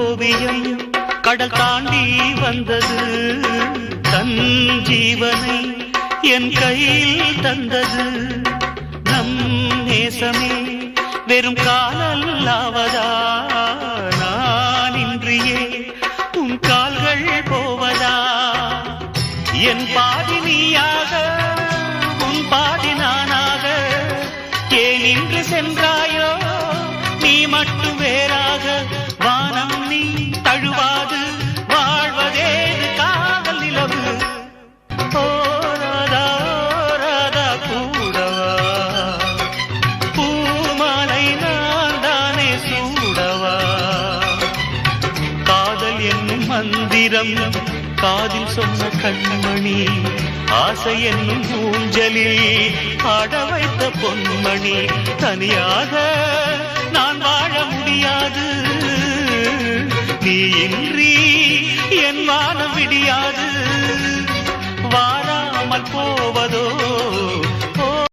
ஓவியம் கடல் தாண்டி வந்தது தன் ஜீவனை என் கையில் தந்தது நம் நேசமே வெறும் காலல்லாவதா நான் இன்றியே உன் கால்கள் போவதா என் பாதி நீயாக உன் பாதி நானாக ஏன் இன்று சென்றாயோ நீ மட்டும் வேறாக வானம் நீ தழுவாது வாழ்வதேது காதல் நிலவு ஓராதா ஓராதா கூடவா பூமாலை நான் தானே சூடவா காதல் என்னும் மந்திரம் காதில் சொன்ன கண்மணி ஆசை என்னும் ஊஞ்சலில் ஆட வைத்த பொன்மணி தனியாக நான் வாழ முடியாது நீ இன்றி என் வானம் விடியாது வாராமல் போவதோ